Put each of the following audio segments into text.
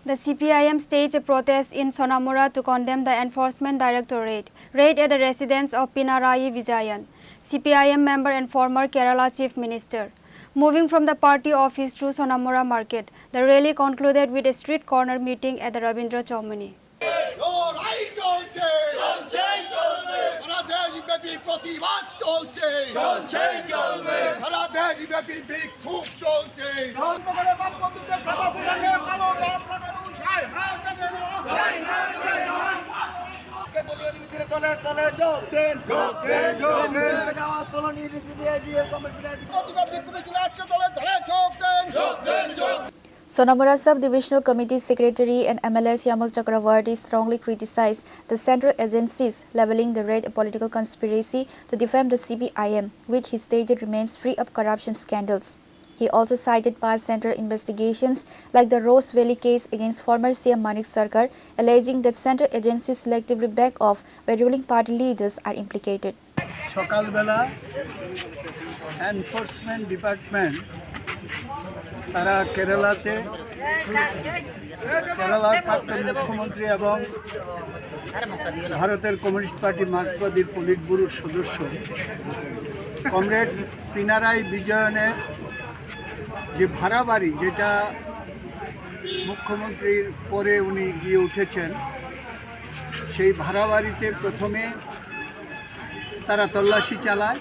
The CPIM staged a protest in Sonamura to condemn the Enforcement Directorate raid at the residence of Pinarayi Vijayan, CPIM member and former Kerala Chief Minister. Moving from the party office through Sonamura Market, the rally concluded with a street corner meeting at the Rabindra Chaumani. Sonamura Sub-Divisional Committee Secretary and MLS Yamal Chakravarti strongly criticized the central agencies, leveling the raid a political conspiracy to defame the CPIM, which he stated remains free of corruption scandals. He also cited past central investigations like the Rose Valley case against former CM Manik Sarkar, alleging that central agencies selectively back off where ruling party leaders are implicated. Shokalbela Enforcement Department তারা কেরালাতে কেরালার প্রাক্তন মুখ্যমন্ত্রী এবং ভারতের communist party মার্ক্সবাদীর polit ব্যুরোর সদস্য comrade Pinarayi বিজয়নের যে ভাড়া বাড়ি, যেটা মুখ্যমন্ত্রীর পরে উনি গিয়ে উঠেছেন, সেই ভাড়া বাড়িতে প্রথমে তারা তল্লাশি চালায়।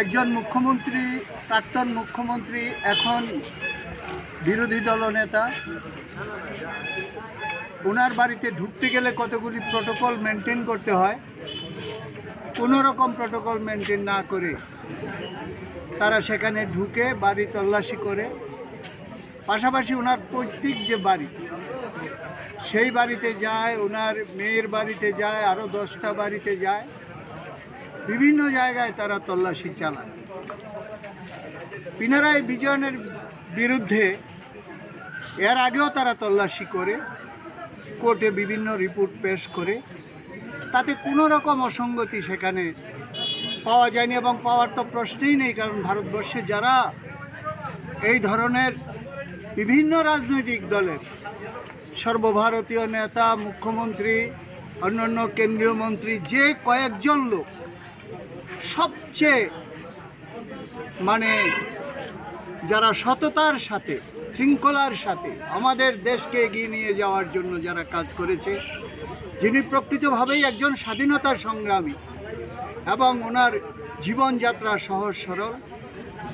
একজন মুখ্যমন্ত্রী, প্রাক্তন মুখ্যমন্ত্রী, এখন বিরোধী দলনেতা, ওনার বাড়িতে ঢুকতে গেলে কতগুলি প্রটোকল মেনটেন করতে হয়, কোনো রকম প্রটোকল মেনটেন না করে তারা সেখানে ঢুকে বাড়ি তল্লাশি করে। পাশাপাশি ওনার পৈতৃক যে বাড়ি, সেই বাড়িতে যায়, ওনার মেয়ের বাড়িতে যায়, আরও 10টা বাড়িতে যায়, বিভিন্ন জায়গায় তারা তল্লাশি চালায়। পিনারাই বিজয়নের বিরুদ্ধে এর আগেও তারা তল্লাশি করে কোর্টে বিভিন্ন রিপোর্ট পেশ করে, তাতে কোনো রকম অসঙ্গতি সেখানে পাওয়া যায়নি এবং পাওয়ার তো প্রশ্নই নেই। কারণ ভারতবর্ষে যারা এই ধরনের বিভিন্ন রাজনৈতিক দলের সর্বভারতীয় নেতা, মুখ্যমন্ত্রী, অন্যান্য কেন্দ্রীয় মন্ত্রী, যে কয়েকজন লোক সবচেয়ে যারা সততার সাথে, শৃঙ্খলার সাথে আমাদের দেশকে এগিয়ে নিয়ে যাওয়ার জন্য যারা কাজ করেছে, যিনি প্রকৃতভাবেই একজন স্বাধীনতা সংগ্রামী এবং ওনার জীবনযাত্রা সহজ সরল,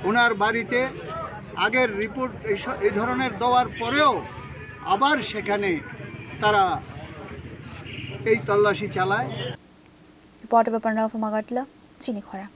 ওনার বাড়িতে আগের রিপোর্ট এই ধরনের দেওয়ার পরেও আবার সেখানে তারা এই তল্লাশি চালায়। Reporter Pranav Magatla, Chini Khora.